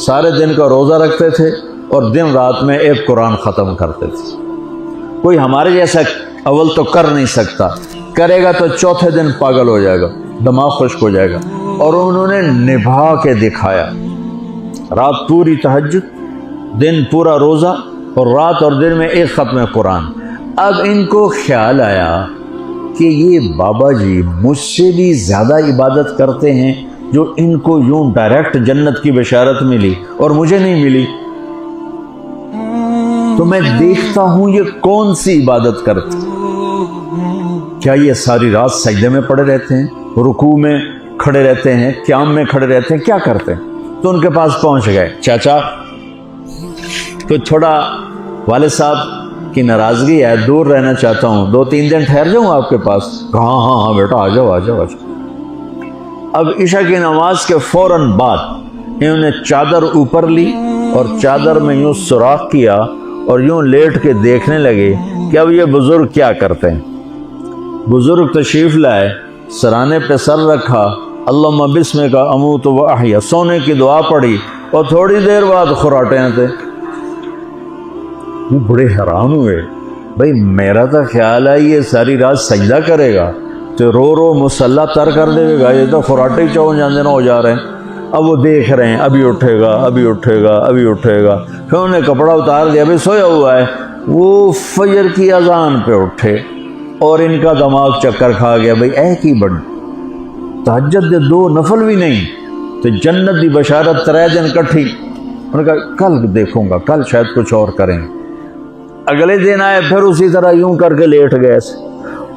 سارے دن کا روزہ رکھتے تھے اور دن رات میں ایک قرآن ختم کرتے تھے. کوئی ہمارے جیسا اول تو کر نہیں سکتا، کرے گا تو چوتھے دن پاگل ہو جائے گا، دماغ خشک ہو جائے گا. اور انہوں نے نبھا کے دکھایا. رات پوری تہجد، دن پورا روزہ، اور رات اور دن میں ایک ختم قرآن. اب ان کو خیال آیا کہ یہ بابا جی مجھ سے بھی زیادہ عبادت کرتے ہیں جو ان کو یوں ڈائریکٹ جنت کی بشارت ملی اور مجھے نہیں ملی. تو میں دیکھتا ہوں یہ کون سی عبادت کرتے. کیا یہ ساری رات سجدے میں پڑے رہتے ہیں، رکوع میں کھڑے رہتے ہیں، قیام میں کھڑے رہتے ہیں، کیا کرتے ہیں؟ تو ان کے پاس پہنچ گئے. چاچا تو تھوڑا والد صاحب کی ناراضگی ہے، دور رہنا چاہتا ہوں، 2-3 دن ٹھہر جاؤں آپ کے پاس. ہاں ہاں ہاں بیٹا آ جاؤ آ جاؤ آ جاؤ. اب عشاء کی نماز کے فوراً بعد انہوں نے چادر اوپر لی اور چادر میں یوں سوراخ کیا اور یوں لیٹ کے دیکھنے لگے کہ اب یہ بزرگ کیا کرتے ہیں. بزرگ تشریف لائے، سرانے پہ سر رکھا، اللہم بسمک اموت و احیا، سونے کی دعا پڑھی اور تھوڑی دیر بعد خراٹے تھے. وہ بڑے حیران ہوئے. بھئی میرا تو خیال ہے یہ ساری رات سجدہ کرے گا تو رو رو مسلح تر کر دے گا، یہ تو خراٹے چون جاندے نہ ہو جا رہے ہیں. اب وہ دیکھ رہے ہیں ابھی اٹھے گا ابھی اٹھے گا ابھی اٹھے گا. پھر انہوں نے کپڑا اتار دیا، ابھی سویا ہوا ہے. وہ فجر کی اذان پہ اٹھے اور ان کا دماغ چکر کھا گیا. بھئی اے کی بڑھ تہجد دے 2 نفل بھی نہیں تو جنت دی بشارت 3 دن کٹھی. انہوں نے کہا کل دیکھوں گا، کل شاید کچھ اور کریں. اگلے دن آئے پھر اسی طرح یوں کر کے لیٹ گئے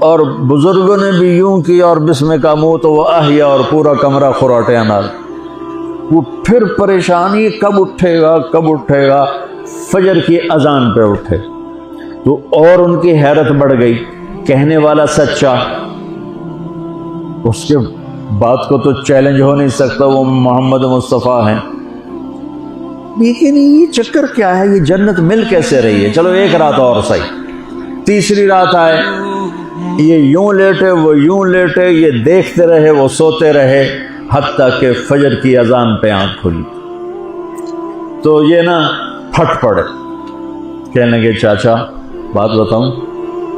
اور بزرگوں نے بھی یوں کیا اور بسمک اموت و احیا اور پورا کمرہ خراٹے انال. وہ پھر پریشانی کب اٹھے گا کب اٹھے گا. فجر کی اذان پہ اٹھے تو اور ان کی حیرت بڑھ گئی. کہنے والا سچا، اس کے بات کو تو چیلنج ہو نہیں سکتا، وہ محمد مصطفیٰ ہیں. لیکن یہ چکر کیا ہے، یہ جنت مل کیسے رہی ہے؟ چلو ایک رات اور صحیح. تیسری رات آئے، یہ یوں لیٹے وہ یوں لیٹے، یہ دیکھتے رہے وہ سوتے رہے، حتیٰ کہ فجر کی اذان پہ آنکھ کھلی. تو یہ نا پھٹ پڑے، کہنے لگے چاچا بات بتاؤں؟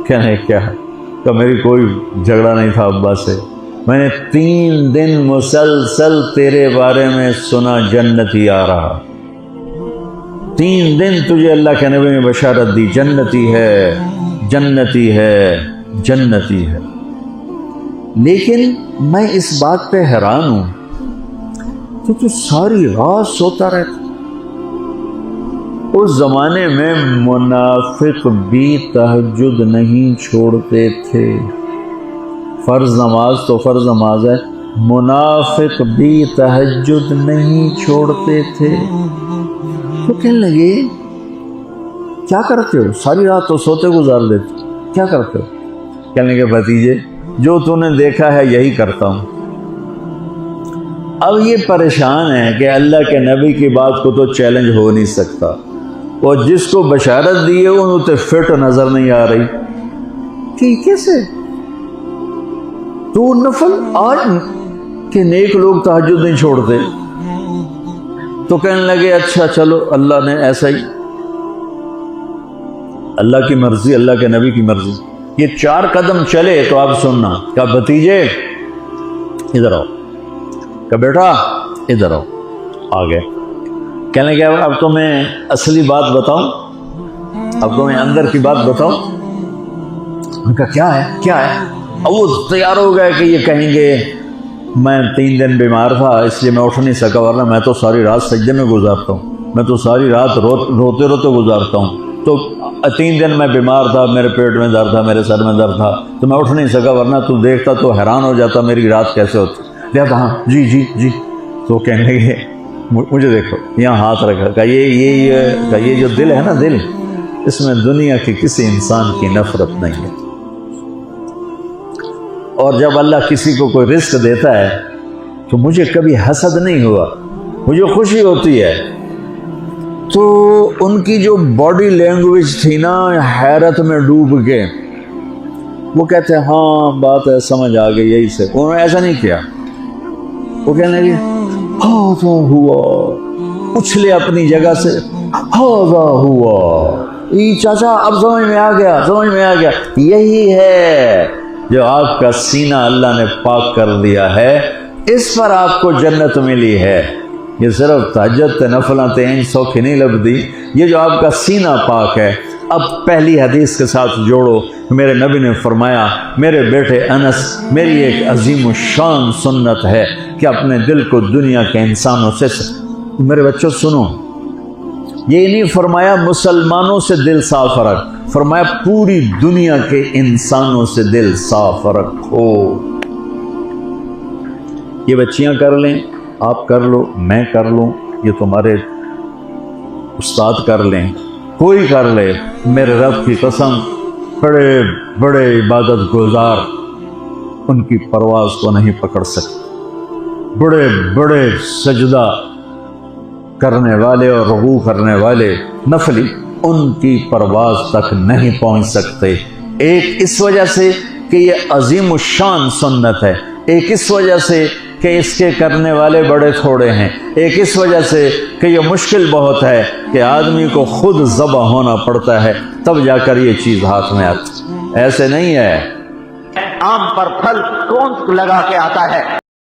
کہنے کیا ہے؟ کہ میری کوئی جھگڑا نہیں تھا ابا سے، میں نے 3 دن مسلسل تیرے بارے میں سنا جنتی آ رہا. 3 دن تجھے اللہ کے نبی نے بشارت دی جنتی ہے جنتی ہے جنتی ہے. لیکن میں اس بات پہ حیران ہوں کہ تو ساری رات سوتا رہتا. اس زمانے میں منافق بھی تہجد نہیں چھوڑتے تھے. فرض نماز تو فرض نماز ہے، منافق بھی تہجد نہیں چھوڑتے تھے. تو کہنے لگے کیا کرتے ہو؟ ساری رات تو سوتے گزار دیتے، کیا کرتے ہو؟ کہنے لگے بھتیجے جو تو نے دیکھا ہے یہی کرتا ہوں. اب یہ پریشان ہے کہ اللہ کے نبی کی بات کو تو چیلنج ہو نہیں سکتا، اور جس کو بشارت دی ہے انہوں تے فٹ نظر نہیں آ رہی کہ کیسے تو نفل آج کہ نیک لوگ تہجد نہیں چھوڑتے. تو کہنے لگے اچھا چلو اللہ نے ایسا ہی، اللہ کی مرضی اللہ کے نبی کی مرضی. یہ 4 قدم چلے تو آپ سننا. کہا بھتیجے ادھر آؤ، کہا بیٹا ادھر آؤ. آ گئے. کہنے لگے اب تو میں اصلی بات بتاؤں، اب تو میں اندر کی بات بتاؤں. ان کا کیا ہے کیا ہے؟ اب وہ تیار ہو گئے کہ یہ کہیں گے میں 3 دن بیمار تھا اس لیے میں اٹھ نہیں سکا، ورنہ میں تو ساری رات سجدے میں گزارتا ہوں، میں تو ساری رات روتے روتے گزارتا ہوں. تو 3 دن میں بیمار تھا، میرے پیٹ میں درد تھا، میرے سر میں درد تھا، تو میں اٹھ نہیں سکا، ورنہ تو دیکھتا تو حیران ہو جاتا میری رات کیسے ہوتی۔ دیکھتا ہاں جی جی جی، تو کہنے لگے مجھے دیکھو یہاں ہاتھ رکھا، کہ یہ جو دل ہے نا، دل اس میں دنیا کی کسی انسان کی نفرت نہیں ہے۔ اور جب اللہ کسی کو کوئی رزق دیتا ہے تو مجھے کبھی حسد نہیں ہوا، مجھے خوشی ہوتی ہے۔ تو ان کی جو باڈی لینگویج تھی نا، حیرت میں ڈوب کے وہ کہتے ہیں ہاں بات ہے، سمجھ آ گئی، یہی سے۔ انہوں نے ایسا نہیں کیا، وہ کہنے لگے ہاذا ہوا، اچھلے اپنی جگہ سے، ہاذا ہوا، چاچا اب سمجھ میں آ گیا، سمجھ میں آ گیا، یہی ہے جو آپ کا سینہ اللہ نے پاک کر دیا ہے، اس پر آپ کو جنت ملی ہے۔ یہ صرف تہجد نفلاں تین سوکھی نہیں لبدی، یہ جو آپ کا سینہ پاک ہے۔ اب پہلی حدیث کے ساتھ جوڑو، میرے نبی نے فرمایا، میرے بیٹے انس، میری ایک عظیم الشان سنت ہے کہ اپنے دل کو دنیا کے انسانوں سے، میرے بچوں سنو، یہ نہیں فرمایا مسلمانوں سے دل صاف رکھ، فرمایا پوری دنیا کے انسانوں سے دل صاف رکھو۔ یہ بچیاں کر لیں، آپ کر لو، میں کر لوں، یہ تمہارے استاد کر لیں، کوئی کر لے، میرے رب کی قسم، بڑے بڑے عبادت گزار ان کی پرواز کو نہیں پکڑ سکتے، بڑے بڑے سجدہ کرنے والے اور رکوع کرنے والے نفلی ان کی پرواز تک نہیں پہنچ سکتے۔ ایک اس وجہ سے کہ یہ عظیم الشان سنت ہے، ایک اس وجہ سے کہ اس کے کرنے والے بڑے تھوڑے ہیں، ایک اس وجہ سے کہ یہ مشکل بہت ہے کہ آدمی کو خود ذبح ہونا پڑتا ہے تب جا کر یہ چیز ہاتھ میں آتی، ایسے نہیں ہے۔ آم پر پھل کون لگا کے آتا ہے؟